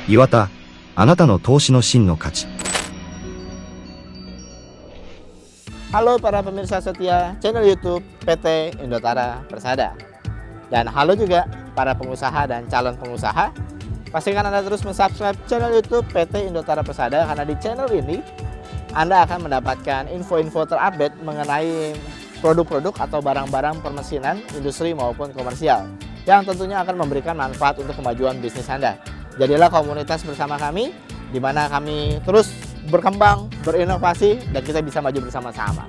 岩田、あなたの投資の真の価値。Halo para pemirsa setia channel YouTube PT Indotara Persada. Dan halo juga para pengusaha dan calon pengusaha. Pastikan Anda terus mensubscribe channel YouTube PT Indotara Persada, karena di channel ini Anda akan mendapatkan info-info terupdate mengenai produk-produk atau barang-barang permesinan industri maupun komersial yang tentunya akan memberikan manfaat untuk kemajuan bisnis Anda. Jadilah komunitas bersama kami, di mana kami terus berkembang, berinovasi, dan kita bisa maju bersama-sama.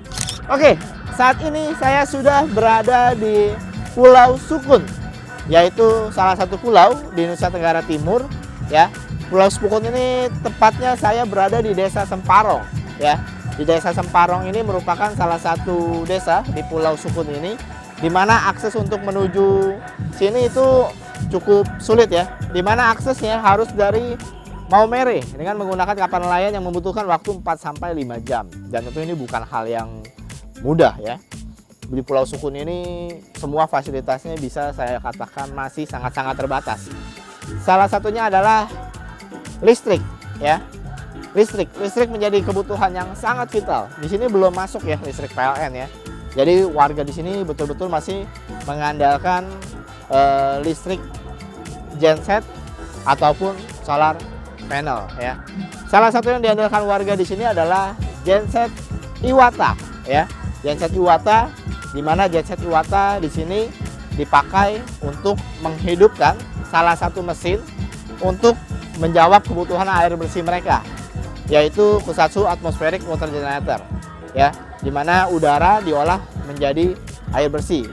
Oke, saat ini saya sudah berada di Pulau Sukun, yaitu salah satu pulau di Nusa Tenggara Timur. Ya, Pulau Sukun ini tepatnya saya berada di Desa Semparong. Ya, di Desa Semparong ini merupakan salah satu desa di Pulau Sukun ini, di mana akses untuk menuju sini itu cukup sulit ya. Di mana aksesnya harus dari Maumere dengan menggunakan kapal nelayan yang membutuhkan waktu 4-5 jam. Dan tentu ini bukan hal yang mudah ya. Di Pulau Sukun ini semua fasilitasnya bisa saya katakan masih sangat-sangat terbatas. Salah satunya adalah listrik ya. Listrik menjadi kebutuhan yang sangat vital. Di sini belum masuk ya listrik PLN ya. Jadi warga di sini betul-betul masih mengandalkan listrik genset ataupun solar panel ya. Salah satu yang diandalkan warga di sini adalah genset Iwata ya. Genset Iwata, di mana genset Iwata di sini dipakai untuk menghidupkan salah satu mesin untuk menjawab kebutuhan air bersih mereka, yaitu Kusatsu Atmospheric Water Generator ya, di mana udara diolah menjadi air bersih.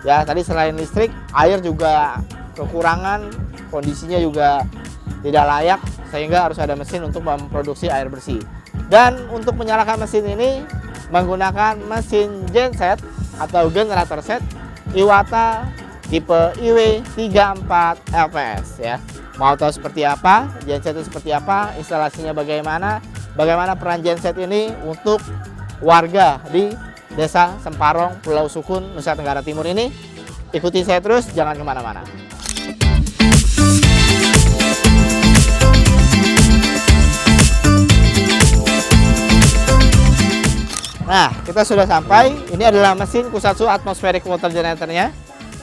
Ya, tadi selain listrik, air juga kekurangan, kondisinya juga tidak layak, sehingga harus ada mesin untuk memproduksi air bersih. Dan untuk menyalakan mesin ini menggunakan mesin genset atau generator set Iwata tipe IW34 LPS ya. Mau tahu seperti apa, genset itu seperti apa, instalasinya bagaimana, bagaimana peran genset ini untuk warga di Desa Semparong, Pulau Sukun, Nusa Tenggara Timur ini? Ikuti saya terus, jangan kemana-mana. Nah, kita sudah sampai. Ini adalah mesin Kusatsu Atmospheric Water Generator-nya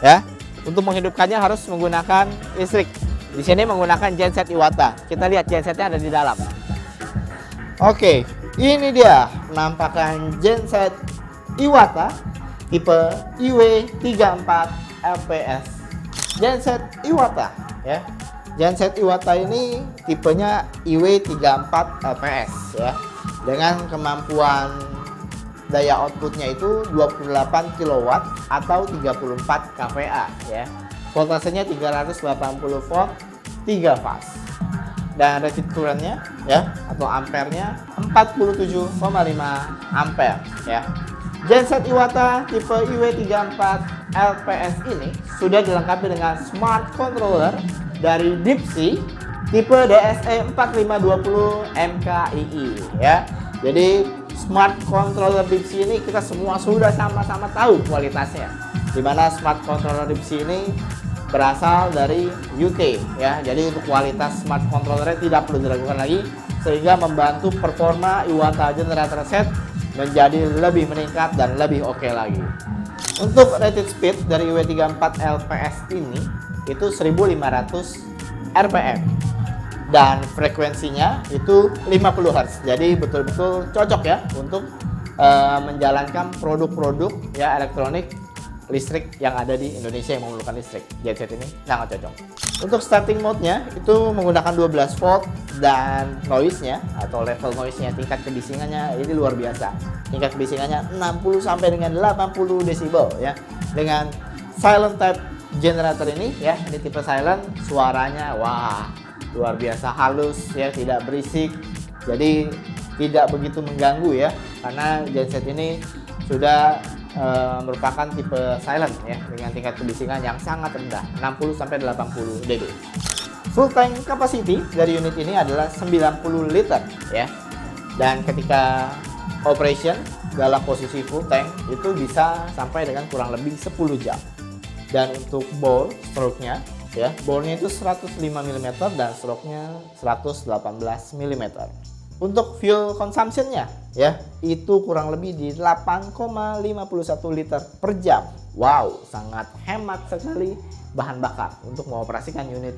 ya. Untuk menghidupkannya harus menggunakan listrik. Di sini menggunakan genset Iwata. Kita lihat gensetnya ada di dalam. Oke, ini dia penampakan genset Iwata tipe IW34 LPS. Genset Iwata ya. Genset Iwata ini tipenya IW34 LPS ya. Dengan kemampuan daya outputnya itu 28 kW atau 34 kVA ya. Voltasenya 380 volt 3 fase. Dan rated currentnya ya atau ampernya 47,5 ampere ya. Genset Iwata tipe IW34 LPS ini sudah dilengkapi dengan smart controller dari Deepsea tipe DSE4520 MKII ya. Jadi smart controller Deepsea ini kita semua sudah sama-sama tahu kualitasnya. Dimana smart controller Deepsea ini berasal dari UK ya. Jadi untuk kualitas smart controllernya tidak perlu diragukan lagi, sehingga membantu performa Iwata generator set menjadi lebih meningkat dan lebih oke lagi. Untuk rated speed dari IW34 LPS ini itu 1500 RPM. Dan frekuensinya itu 50 Hz. Jadi betul-betul cocok ya untuk menjalankan produk-produk ya elektronik listrik yang ada di Indonesia yang memerlukan listrik. Genset ini sangat cocok. Untuk starting mode-nya itu menggunakan 12 volt dan noise-nya atau level noise-nya, tingkat kebisingannya ini luar biasa. Tingkat kebisingannya 60 sampai dengan 80 desibel ya. Dengan silent type generator ini ya, ini tipe silent, suaranya wah luar biasa halus ya, tidak berisik, jadi tidak begitu mengganggu ya, karena genset ini sudah merupakan tipe silent ya, dengan tingkat kebisingan yang sangat rendah 60 sampai 80 dB. Full tank capacity dari unit ini adalah 90 liter ya, dan ketika operation dalam posisi full tank itu bisa sampai dengan kurang lebih 10 jam. Dan untuk ball stroke-nya ya. Bornya itu 105 mm dan stroke-nya 118 mm. Untuk fuel consumption-nya ya, itu kurang lebih di 8,51 liter per jam. Wow, sangat hemat sekali bahan bakar untuk mengoperasikan unit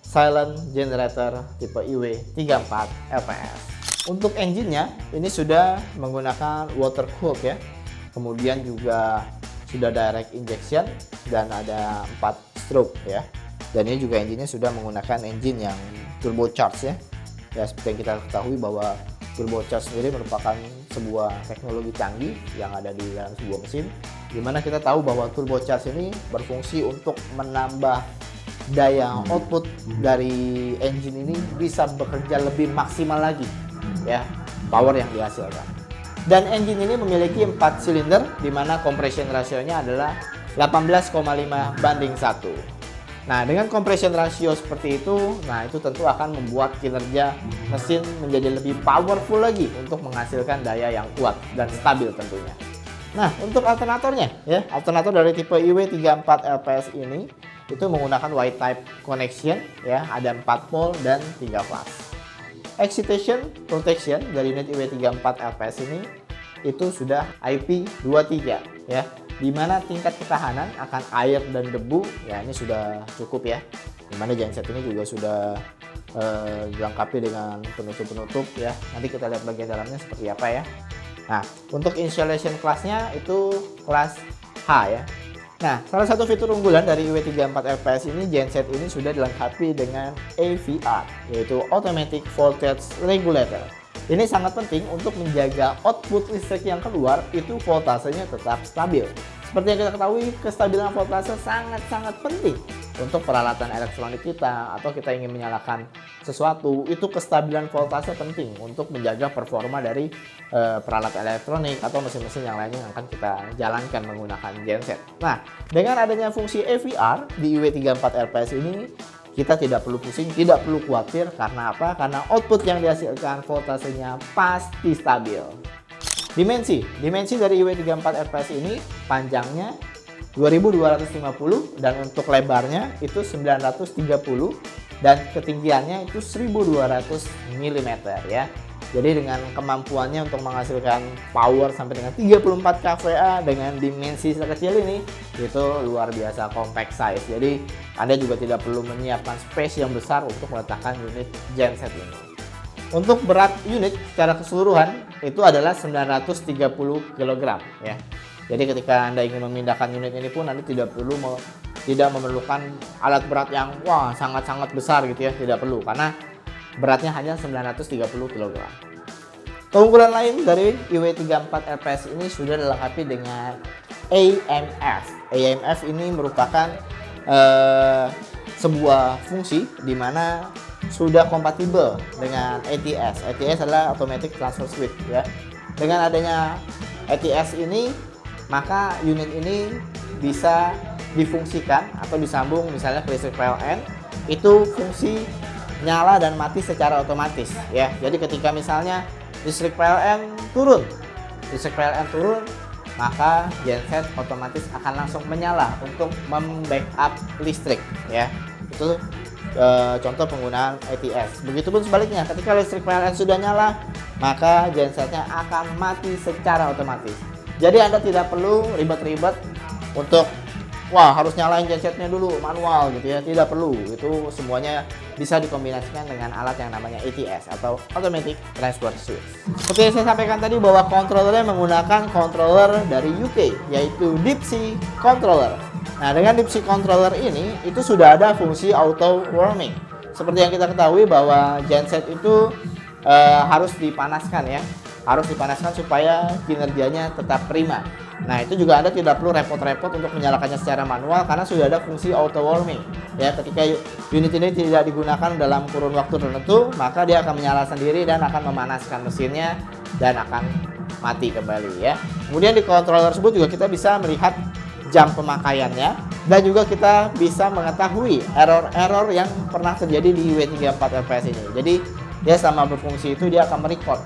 silent generator tipe IW34 LPS. Untuk engine-nya ini sudah menggunakan water cooled ya. Kemudian juga sudah direct injection dan ada 4 stroke ya. Dan ini juga engine-nya sudah menggunakan engine yang turbocharged ya. Ya, seperti yang kita ketahui bahwa turbocharged sendiri merupakan sebuah teknologi canggih yang ada di dalam sebuah mesin, di mana kita tahu bahwa turbocharged ini berfungsi untuk menambah daya output dari engine ini bisa bekerja lebih maksimal lagi ya, power yang dihasilkan. Dan engine ini memiliki 4 silinder di mana compression ratio-nya adalah 18,5:1. Nah, dengan compression ratio seperti itu, nah itu tentu akan membuat kinerja mesin menjadi lebih powerful lagi untuk menghasilkan daya yang kuat dan stabil tentunya. Nah, untuk alternatornya ya, alternator dari tipe IW34 LPS ini itu menggunakan Y type connection ya, ada 4 pole dan 3 fase. Excitation protection dari unit IW34 LPS ini itu sudah IP23 ya, di mana tingkat ketahanan akan air dan debu ya ini sudah cukup ya, di mana genset ini juga sudah dilengkapi dengan penutup-penutup ya. Nanti kita lihat bagian dalamnya seperti apa ya. Nah, untuk installation kelasnya itu kelas H ya. Nah, salah satu fitur unggulan dari IW34 LPS ini, genset ini sudah dilengkapi dengan AVR, yaitu Automatic Voltage Regulator. Ini sangat penting untuk menjaga output listrik yang keluar itu voltasenya tetap stabil. Seperti yang kita ketahui, kestabilan voltase sangat-sangat penting untuk peralatan elektronik kita, atau kita ingin menyalakan sesuatu, itu kestabilan voltase penting untuk menjaga performa dari peralatan elektronik atau mesin-mesin yang lainnya yang akan kita jalankan menggunakan genset. Nah, dengan adanya fungsi AVR di IW34 LPS ini, kita tidak perlu pusing, tidak perlu khawatir. Karena apa? Karena output yang dihasilkan voltasenya pasti stabil. Dimensi dari IW34 LPS ini, panjangnya 2250 dan untuk lebarnya itu 930 dan ketinggiannya itu 1200 mm ya. Jadi dengan kemampuannya untuk menghasilkan power sampai dengan 34 kVA dengan dimensi sekecil ini, itu luar biasa compact size. Jadi Anda juga tidak perlu menyiapkan space yang besar untuk meletakkan unit genset ini. Untuk berat unit secara keseluruhan itu adalah 930 kg ya. Jadi ketika Anda ingin memindahkan unit ini pun Anda tidak memerlukan alat berat yang sangat-sangat besar gitu ya, tidak perlu, karena beratnya hanya 930 kg. Keunggulan lain dari IW34 LPS ini sudah dilengkapi dengan AMF. AMF ini merupakan sebuah fungsi di mana sudah kompatibel dengan ATS. ATS adalah Automatic Transfer Switch ya. Dengan adanya ATS ini, maka unit ini bisa difungsikan atau disambung misalnya ke listrik PLN, itu fungsi nyala dan mati secara otomatis ya. Jadi ketika misalnya listrik PLN turun, maka genset otomatis akan langsung menyala untuk membackup listrik ya. Itu contoh penggunaan ATS. Begitupun sebaliknya, ketika listrik PLN sudah nyala, maka gensetnya akan mati secara otomatis. Jadi Anda tidak perlu ribet-ribet untuk harus nyalain gensetnya dulu manual gitu ya, tidak perlu. Itu semuanya bisa dikombinasikan dengan alat yang namanya ATS atau Automatic Transfer Switch. Seperti yang saya sampaikan tadi bahwa controllernya menggunakan controller dari UK, yaitu Deep Sea Controller. Nah, dengan Deep Sea Controller ini itu sudah ada fungsi auto warming. Seperti yang kita ketahui bahwa genset itu harus dipanaskan ya, harus dipanaskan supaya kinerjanya tetap prima. Nah, itu juga Anda tidak perlu repot-repot untuk menyalakannya secara manual karena sudah ada fungsi auto warming. Ya, ketika unit ini tidak digunakan dalam kurun waktu tertentu, maka dia akan menyala sendiri dan akan memanaskan mesinnya dan akan mati kembali ya. Kemudian di controller tersebut juga kita bisa melihat jam pemakaiannya dan juga kita bisa mengetahui error-error yang pernah terjadi di IW34 LPS ini. Jadi dia selama berfungsi itu dia akan merecord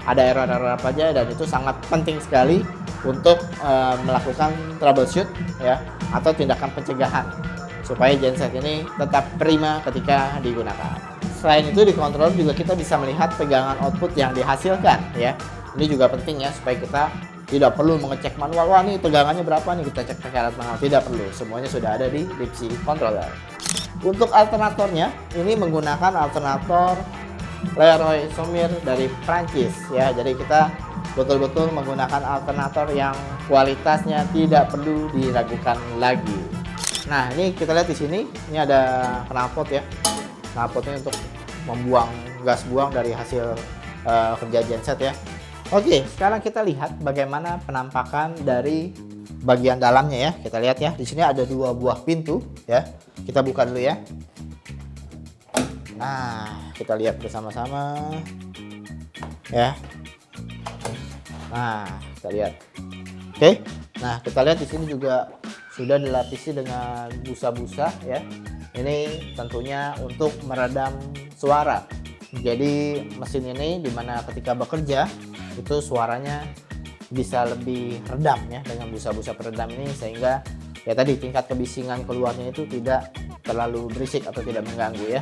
ada error-error apa aja, dan itu sangat penting sekali untuk melakukan troubleshoot ya, atau tindakan pencegahan supaya genset ini tetap prima ketika digunakan. Selain itu, di controller juga kita bisa melihat tegangan output yang dihasilkan ya. Ini juga penting ya, supaya kita tidak perlu mengecek manual. Wah, nih tegangannya berapa nih, kita cek pakai alat manual. Tidak perlu, semuanya sudah ada di DIPSI controller. Untuk alternatornya, ini menggunakan alternator Leroy Saumur dari Prancis ya. Jadi kita betul-betul menggunakan alternator yang kualitasnya tidak perlu diragukan lagi. Nah, ini kita lihat di sini, ini ada knalpot ya. Knalpotnya untuk membuang gas buang dari hasil kerja genset ya. Oke, sekarang kita lihat bagaimana penampakan dari bagian dalamnya ya. Kita lihat ya, di sini ada 2 buah pintu ya. Kita buka dulu ya. Nah, kita lihat bersama-sama ya. Nah, kita lihat. Oke. Nah, kita lihat di sini juga sudah dilapisi dengan busa-busa ya. Ini tentunya untuk meredam suara. Jadi mesin ini dimana ketika bekerja itu suaranya bisa lebih redam ya dengan busa-busa peredam ini, sehingga ya tadi tingkat kebisingan keluarnya itu tidak terlalu berisik atau tidak mengganggu ya.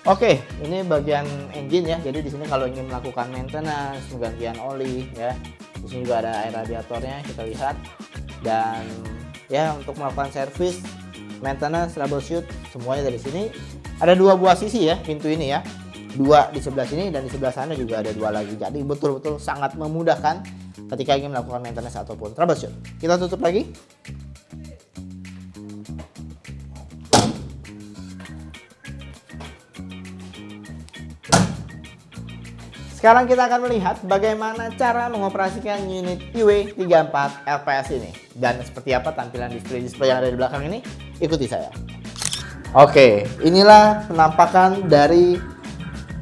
Oke, ini bagian engine ya. Jadi di sini kalau ingin melakukan maintenance, penggantian oli ya, di sini juga ada air radiatornya kita lihat. Dan ya untuk melakukan servis, maintenance, troubleshoot semuanya dari sini. Ada 2 buah sisi ya pintu ini ya. 2 di sebelah sini dan di sebelah sana juga ada 2 lagi. Jadi betul-betul sangat memudahkan ketika ingin melakukan maintenance ataupun troubleshoot. Kita tutup lagi. Sekarang kita akan melihat bagaimana cara mengoperasikan unit IW34 LPS ini. Dan seperti apa tampilan display yang ada di belakang ini, ikuti saya. Oke, inilah penampakan dari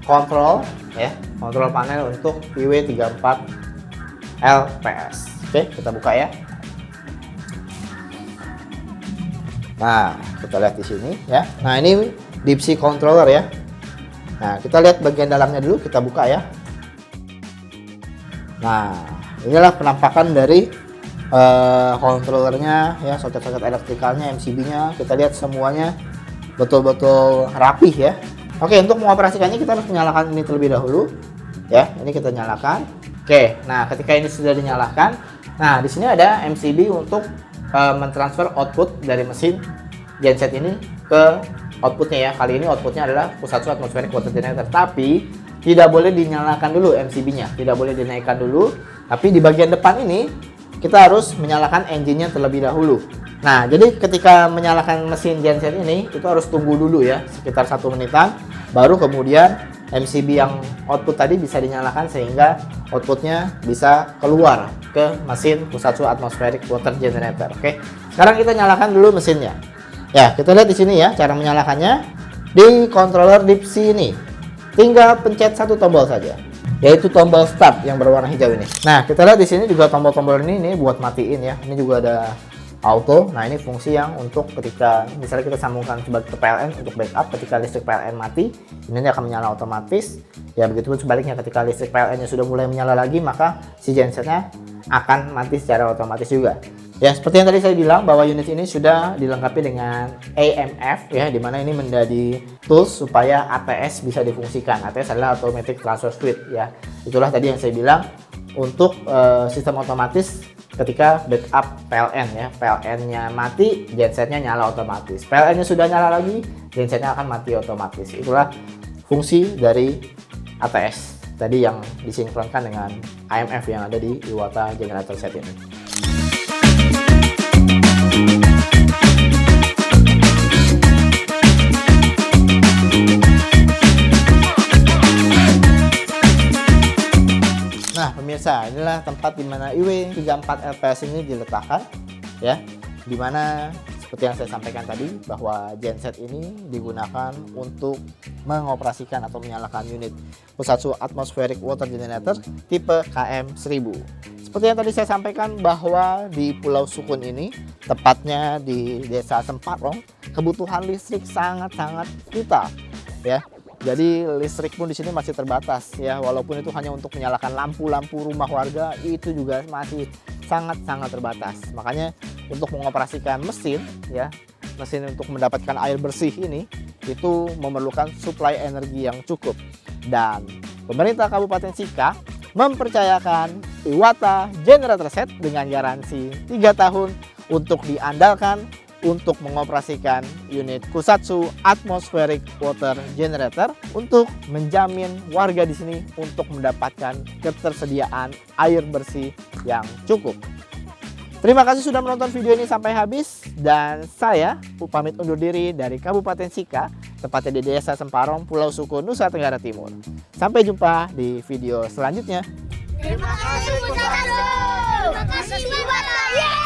kontrol ya, kontrol panel untuk IW34 LPS. Oke, kita buka ya. Nah, kita lihat di sini ya. Nah, ini DIPSI controller ya. Nah, kita lihat bagian dalamnya dulu, kita buka ya. Nah, inilah penampakan dari controllernya ya, soket-soket elektrikalnya, MCB-nya. Kita lihat semuanya betul-betul rapih ya. Oke, untuk mengoperasikannya kita harus menyalakan ini terlebih dahulu ya. Ini kita nyalakan. Oke, nah ketika ini sudah dinyalakan, nah di sini ada MCB untuk mentransfer output dari mesin genset ini ke outputnya ya. Kali ini outputnya adalah pusat suara atmospheric water generator, tapi tidak boleh dinyalakan dulu MCB-nya, tidak boleh dinaikkan dulu. Tapi di bagian depan ini kita harus menyalakan engine-nya terlebih dahulu. Nah, jadi ketika menyalakan mesin genset ini itu harus tunggu dulu ya, sekitar 1 menitan, baru kemudian MCB yang output tadi bisa dinyalakan sehingga outputnya bisa keluar ke mesin pusat suara atmospheric water generator. Oke, sekarang kita nyalakan dulu mesinnya. Ya, kita lihat di sini ya cara menyalakannya di controller DIPSI ini. Tinggal pencet 1 tombol saja, yaitu tombol start yang berwarna hijau ini. Nah, kita lihat di sini juga tombol-tombol ini buat matiin ya. Ini juga ada auto. Nah, ini fungsi yang untuk ketika misalnya kita sambungkan sebagai ke PLN untuk backup, ketika listrik PLN mati, ini akan menyala otomatis. Ya, begitupun sebaliknya ketika listrik PLN-nya sudah mulai menyala lagi, maka si gensetnya akan mati secara otomatis juga. Ya, seperti yang tadi saya bilang bahwa unit ini sudah dilengkapi dengan AMF ya, dimana ini menjadi tools supaya ATS bisa difungsikan. ATS adalah Automatic Transfer Switch ya. Itulah tadi yang saya bilang untuk sistem otomatis ketika backup PLN ya. PLN-nya mati, gensetnya nyala otomatis. PLN-nya sudah nyala lagi, gensetnya akan mati otomatis. Itulah fungsi dari ATS tadi yang disinkronkan dengan AMF yang ada di Iwata generator set ini. Nah pemirsa, inilah tempat dimana IW34 LPS ini diletakkan ya, dimana seperti yang saya sampaikan tadi bahwa genset ini digunakan untuk mengoperasikan atau menyalakan unit pusat suara atmospheric water generator tipe KM1000. Seperti yang tadi saya sampaikan bahwa di Pulau Sukun ini, tepatnya di Desa Semparong, kebutuhan listrik sangat-sangat vital ya. Jadi listrik pun di sini masih terbatas ya, walaupun itu hanya untuk menyalakan lampu-lampu rumah warga, itu juga masih sangat-sangat terbatas. Makanya untuk mengoperasikan mesin ya, mesin untuk mendapatkan air bersih ini itu memerlukan suplai energi yang cukup. Dan pemerintah Kabupaten Sika mempercayakan Iwata Generator Set dengan garansi 3 tahun untuk diandalkan untuk mengoperasikan unit Kusatsu Atmospheric Water Generator untuk menjamin warga di sini untuk mendapatkan ketersediaan air bersih yang cukup. Terima kasih sudah menonton video ini sampai habis, dan saya pamit undur diri dari Kabupaten Sika, tepatnya di Desa Semparong, Pulau Suku, Nusa Tenggara Timur. Sampai jumpa di video selanjutnya. Terima kasih Kusatsu. Terima kasih Iwata.